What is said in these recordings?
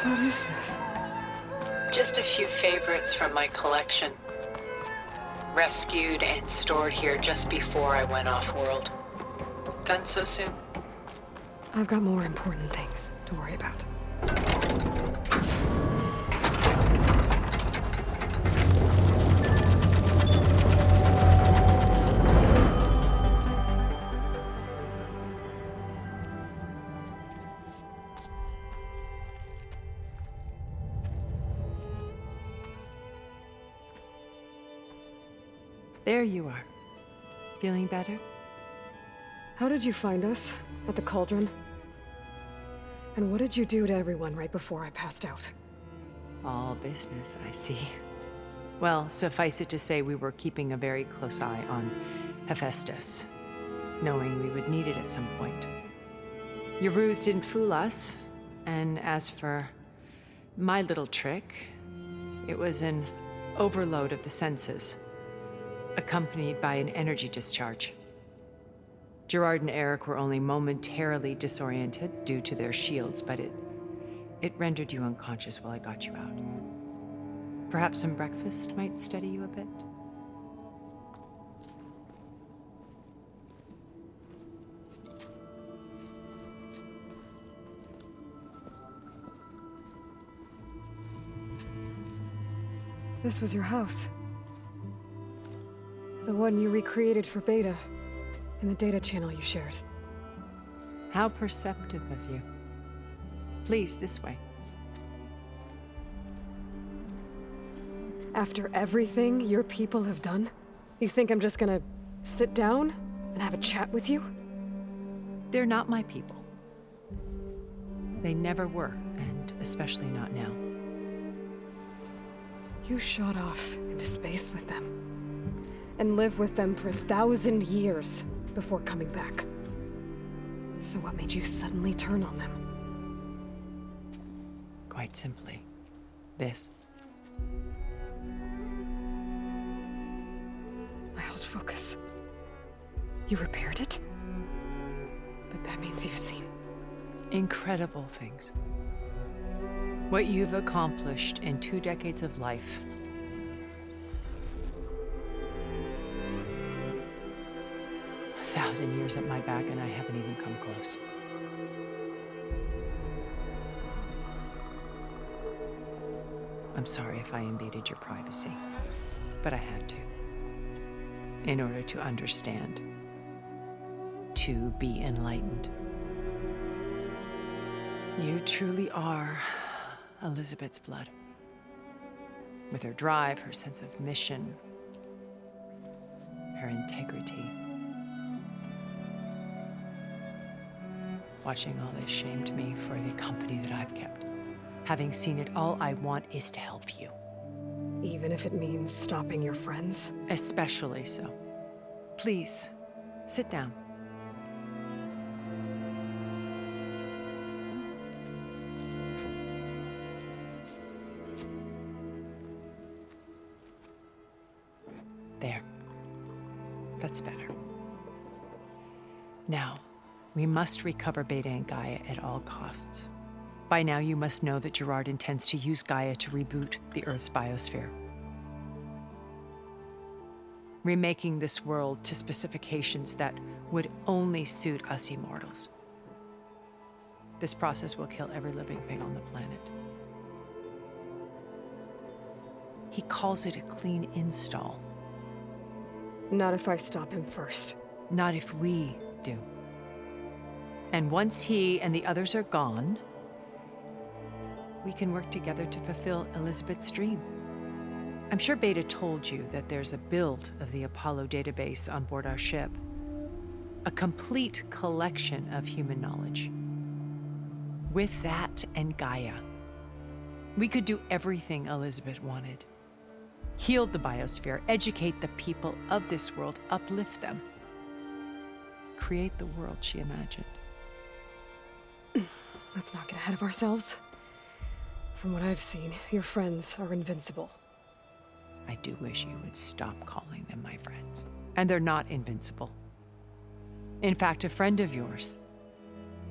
What is this? Just a few favorites from my collection. Rescued and stored here just before I went off-world. Done so soon? I've got more important things to worry about. There you are. Feeling better? How did you find us? At the cauldron? And what did you do to everyone right before I passed out? All business, I see. Well, suffice it to say we were keeping a very close eye on Hephaestus, knowing we would need it at some point. Your ruse didn't fool us, and as for my little trick, it was an overload of the senses, accompanied by an energy discharge. Gerard and Eric were only momentarily disoriented due to their shields, but it rendered you unconscious while I got you out. Perhaps some breakfast might steady you a bit? This was your house. The one you recreated for Beta, in the data channel you shared. How perceptive of you. Please, this way. After everything your people have done, you think I'm just gonna sit down and have a chat with you? They're not my people. They never were, and especially not now. You shot off into space with them, and lived with them for 1,000 years before coming back. So what made you suddenly turn on them? Quite simply, this. My old focus. You repaired it? But that means you've seen Incredible things. What you've accomplished in 2 decades of life. A 1,000 years at my back and I haven't even come close. I'm sorry if I invaded your privacy, but I had to. In order to understand. To be enlightened. You truly are Elizabeth's blood. With her drive, her sense of mission, her integrity. Watching all this shamed me for the company that I've kept. Having seen it, all I want is to help you. even if it means stopping your friends? Especially so. Please, sit down. There. That's better. Now, we must recover Beta and Gaia at all costs. By now, you must know that Gerard intends to use Gaia to reboot the Earth's biosphere. Remaking this world to specifications that would only suit us immortals. This process will kill every living thing on the planet. He calls it a clean install. Not if I stop him first. Not if we do. And once he and the others are gone, we can work together to fulfill Elizabeth's dream. I'm sure Beta told you that there's a build of the Apollo database on board our ship. A complete collection of human knowledge. With that and Gaia, we could do everything Elizabeth wanted. Heal the biosphere, educate the people of this world, uplift them. Create the world she imagined. Let's not get ahead of ourselves. From what I've seen, your friends are invincible. I do wish you would stop calling them my friends. And they're not invincible. In fact, a friend of yours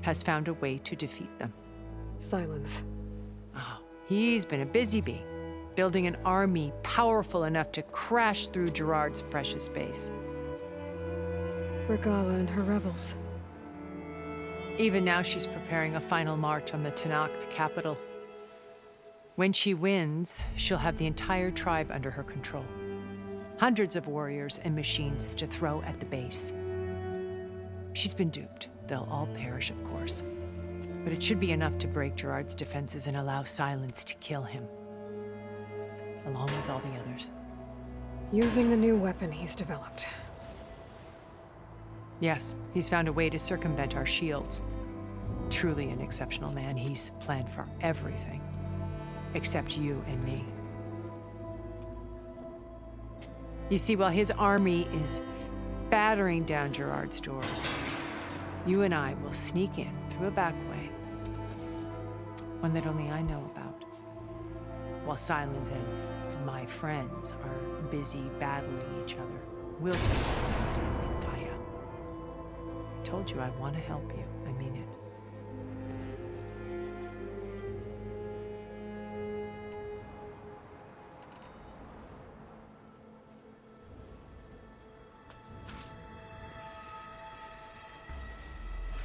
has found a way to defeat them. Silence. Oh, He's been a busy bee, building an army powerful enough to crash through Gerard's precious base. Guerrilla and her rebels. Even now, she's preparing a final march on the Tenakth capital. When she wins, she'll have the entire tribe under her control. Hundreds of warriors and machines to throw at the base. She's been duped. They'll all perish, of course. But it should be enough to break Gerard's defenses and allow Silence to kill him, along with all the others. Using the new weapon he's developed. Yes, he's found a way to circumvent our shields. Truly an exceptional man. He's planned for everything, except you and me. You see, while his army is battering down Gerard's doors, you and I will sneak in through a back way, one that only I know about, while Silence and my friends are busy battling each other. We'll take it in Gaia. I told you I want to help you. I mean it.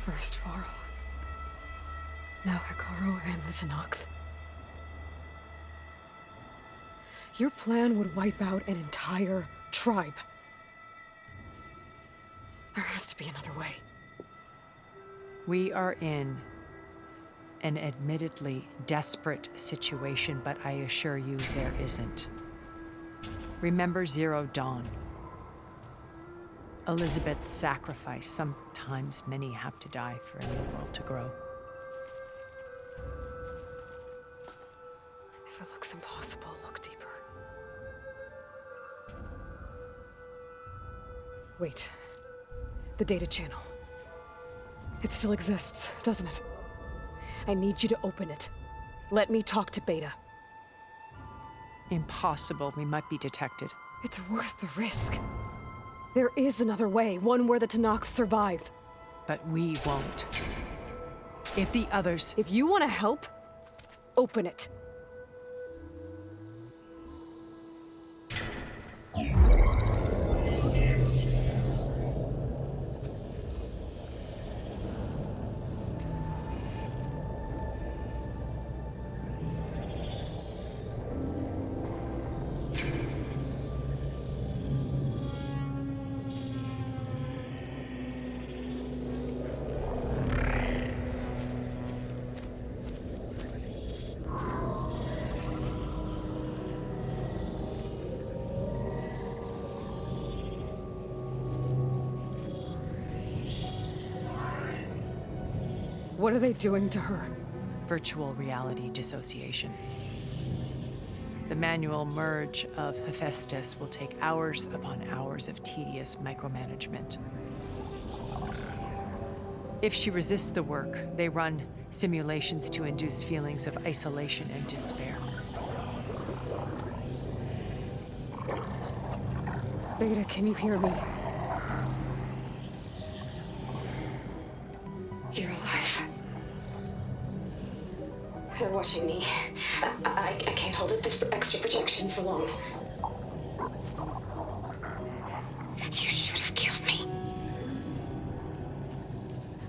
First Varl. Now Hikaru and the Tenakth. Your plan would wipe out an entire tribe. There has to be another way. We are in an admittedly desperate situation, but I assure you there isn't. Remember Zero Dawn. Elizabeth's sacrifice. Sometimes many have to die for a new world to grow. If it looks impossible, look deeper. Wait. The data channel. It still exists, doesn't it? I need you to open it. Let me talk to Beta. Impossible. We might be detected. It's worth the risk. There is another way, one where the Tenakth survive. But we won't. If the others... If you want to help, open it. What are they doing to her? Virtual reality dissociation. The manual merge of Hephaestus will take hours upon hours of tedious micromanagement. If she resists the work, they run simulations to induce feelings of isolation and despair. Beta, can you hear me? You're alive. They're watching me. I can't hold up this extra projection for long. You should have killed me.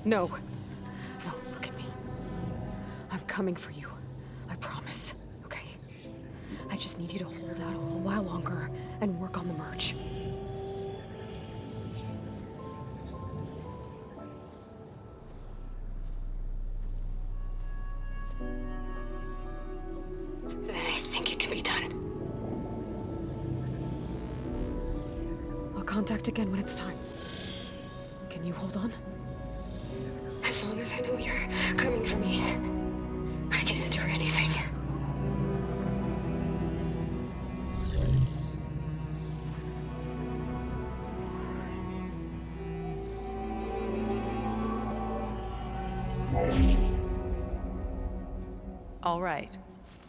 No. No, look at me. I'm coming for you. I promise. Okay? I just need you to hold out a little while longer and work on the merge. Then I think it can be done. I'll contact again when it's time. Can you hold on? As long as I know you're coming for me, I can endure anything. All right.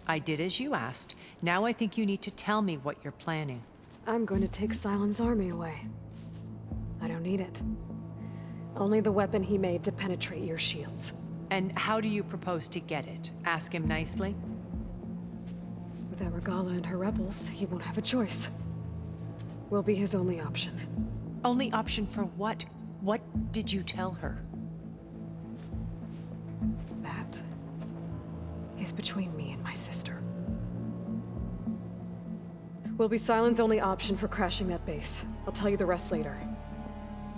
I did as you asked. Now I think you need to tell me what you're planning. I'm going to take Silent's army away. I don't need it. Only the weapon he made to penetrate your shields. And how do you propose to get it? Ask him nicely? Without Regalla and her rebels, he won't have a choice. We'll be his only option. Only option for what? What did you tell her? That is between me and my sister. Will be Sylens' only option for crashing that base. I'll tell you the rest later.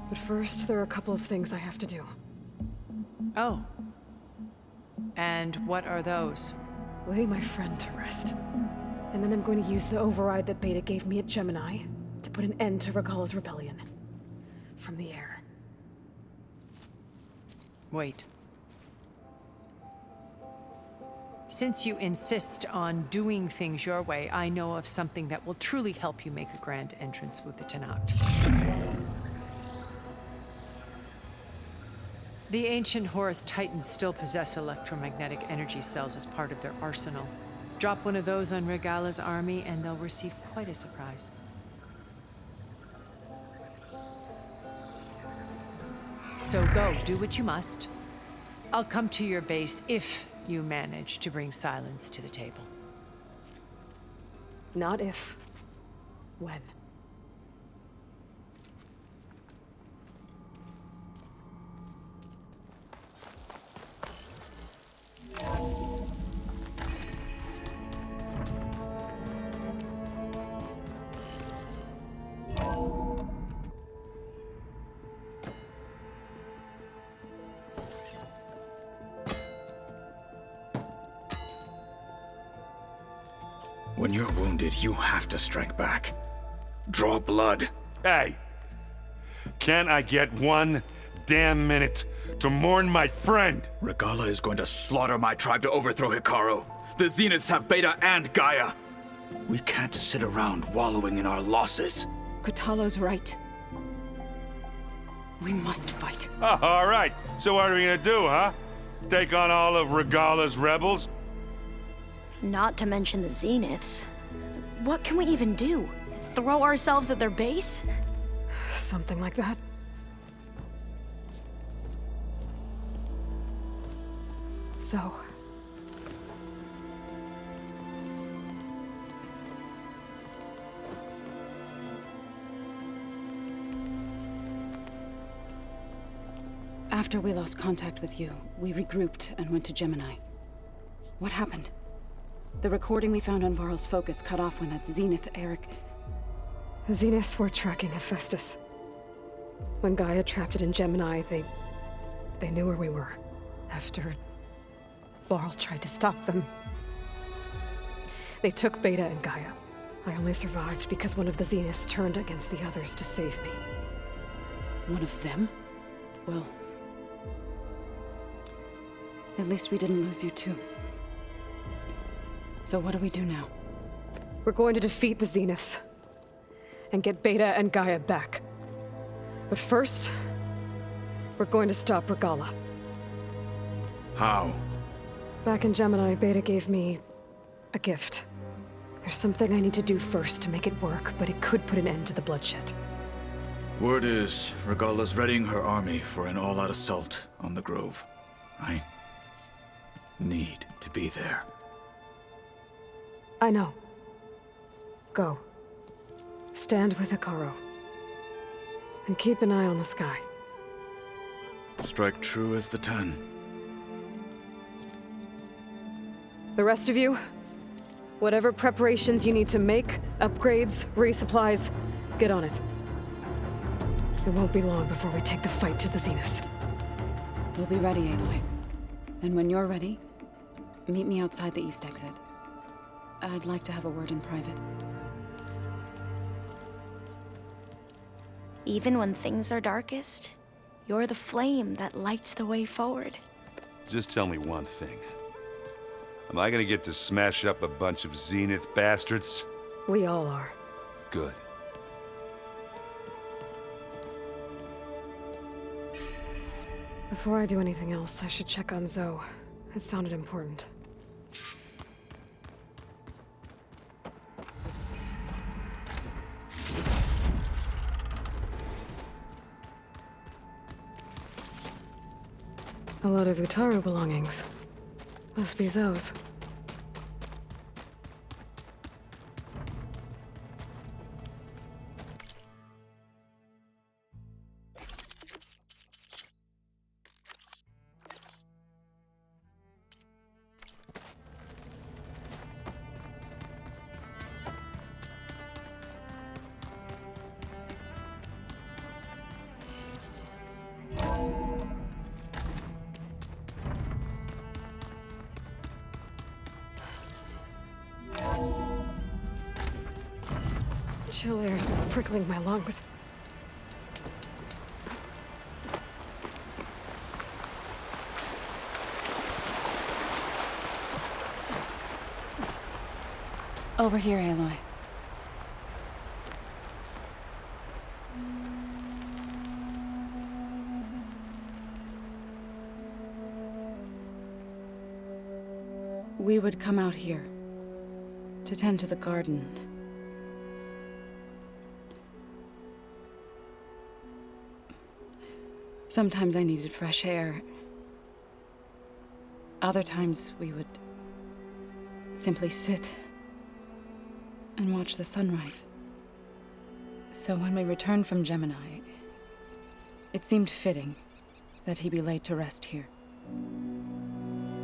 But first, there are a couple of things I have to do. Oh. And what are those? Lay my friend to rest. And then I'm going to use the override that Beta gave me at Gemini to put an end to Regalla's rebellion. From the air. Wait. Since you insist on doing things your way, I know of something that will truly help you make a grand entrance with the Tenakth. The ancient Horus Titans still possess electromagnetic energy cells as part of their arsenal. Drop one of those on Regalla's army and they'll receive quite a surprise. So go, do what you must. I'll come to your base if you manage to bring Sylens to the table. Not if. When. When you're wounded, you have to strike back. Draw blood. Hey! Can't I get one damn minute to mourn my friend? Regalla is going to slaughter my tribe to overthrow Hikaru. The Zeniths have Beta and Gaia. We can't sit around wallowing in our losses. Kotallo's right. We must fight. Oh, all right. So what are we gonna do, huh? Take on all of Regalla's rebels? Not to mention the Zeniths. What can we even do? Throw ourselves at their base? Something like that. So... After we lost contact with you, we regrouped and went to Gemini. What happened? The recording we found on Varl's focus cut off when that Zenith, Eric... The Zeniths were tracking Hephaestus. When Gaia trapped it in Gemini, they knew where we were. After Varl tried to stop them. They took Beta and Gaia. I only survived because one of the Zeniths turned against the others to save me. One of them? Well... at least we didn't lose you too. So what do we do now? We're going to defeat the Zeniths. And get Beta and Gaia back. But first, we're going to stop Regalla. How? Back in Gemini, Beta gave me a gift. There's something I need to do first to make it work, but it could put an end to the bloodshed. Word is, Regalla's readying her army for an all-out assault on the Grove. I need to be there. I know. Go. Stand with Hikaru. And keep an eye on the sky. Strike true as the 10. The rest of you, whatever preparations you need to make, upgrades, resupplies, get on it. It won't be long before we take the fight to the Zeniths. We'll be ready, Aloy. And when you're ready, meet me outside the east exit. I'd like to have a word in private. Even when things are darkest, you're the flame that lights the way forward. Just tell me one thing. Am I gonna get to smash up a bunch of Zenith bastards? We all are. Good. Before I do anything else, I should check on Zoe. It sounded important. A lot of Utaru belongings. Must be Zoe's. chill air is prickling my lungs. Over here, Aloy. We would come out here to tend to the garden. Sometimes I needed fresh air. Other times we would simply sit and watch the sunrise. So when we returned from Gemini, it seemed fitting that he be laid to rest here.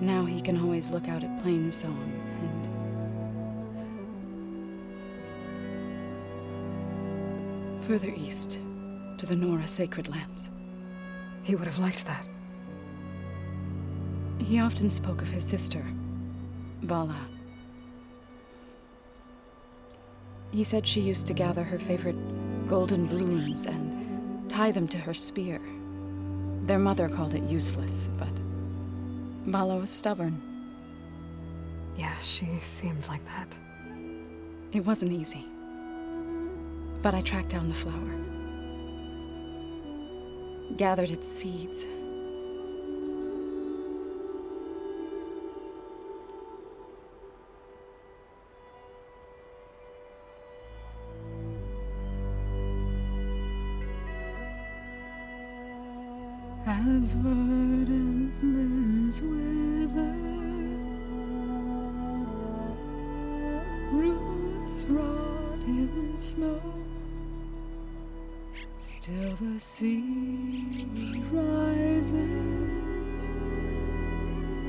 Now he can always look out at Plainsong and further east to the Nora sacred lands. He would have liked that. He often spoke of his sister, Vala. He said she used to gather her favorite golden blooms and tie them to her spear. Their mother called it useless, but Vala was stubborn. Yeah, she seemed like that. It wasn't easy. But I tracked down the flower. Gathered its seeds. As verdant limbs wither, roots rot in snow, still the sea rises,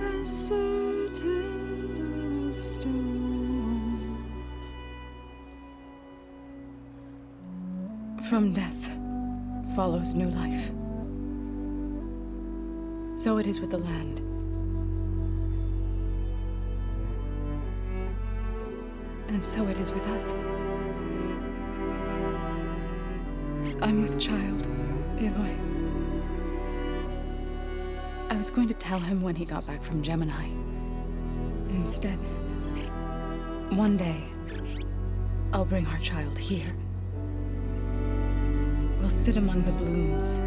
as certain as stone. From death follows new life. So it is with the land. And so it is with us. I'm with child, Aloy. I was going to tell him when he got back from Gemini. Instead, one day, I'll bring our child here. We'll sit among the blooms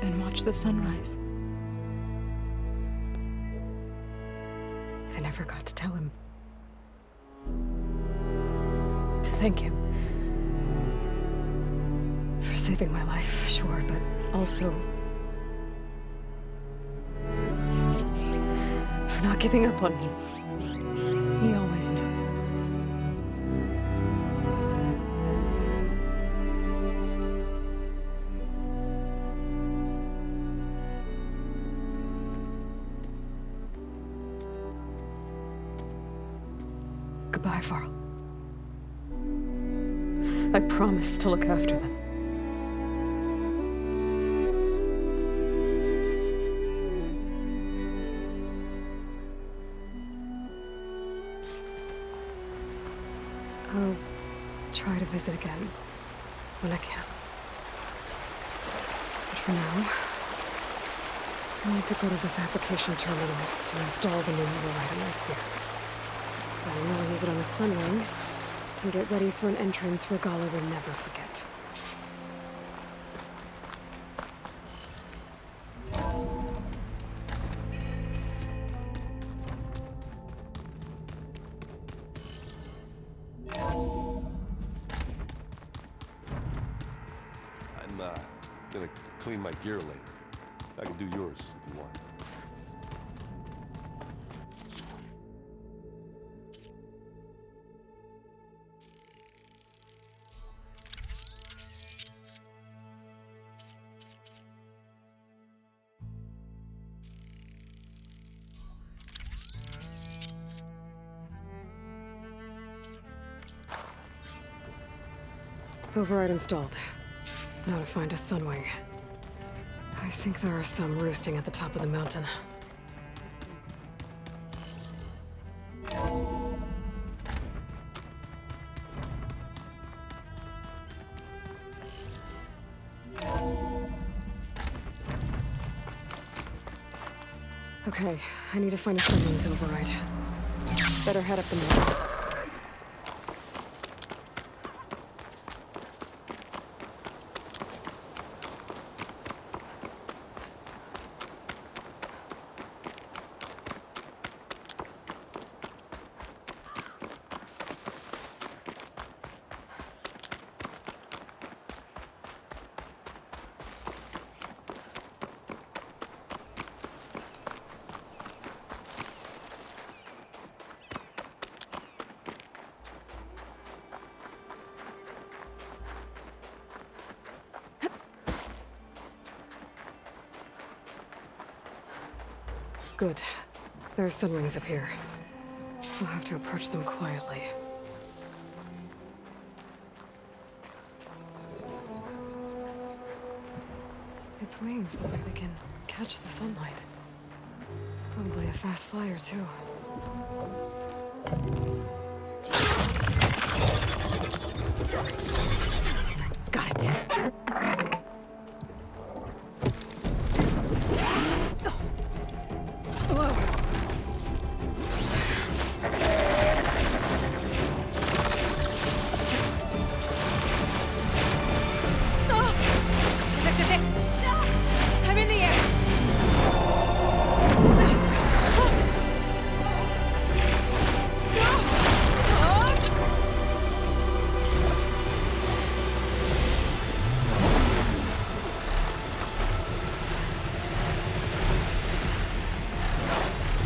and watch the sunrise. I never got to tell him. To thank him. For saving my life, sure, but also for not giving up on me. He always knew. Goodbye, Varl. I promise to look after them. I'll try to visit again when I can. But for now, I need to go to the fabrication terminal to install the new override on my spear. I know I'll use it on the sunring, and get ready for an entrance Regalla will never forget. I'm gonna clean my gear later. I can do yours if you want. Override installed. Now to find a sunwing. I think there are some roosting at the top of the mountain. Okay, I need to find a submarine to override. Better head up the mountain. Good. There are sunrings up here. We'll have to approach them quietly. Its wings look like they can catch the sunlight. Probably a fast flyer, too. Got it.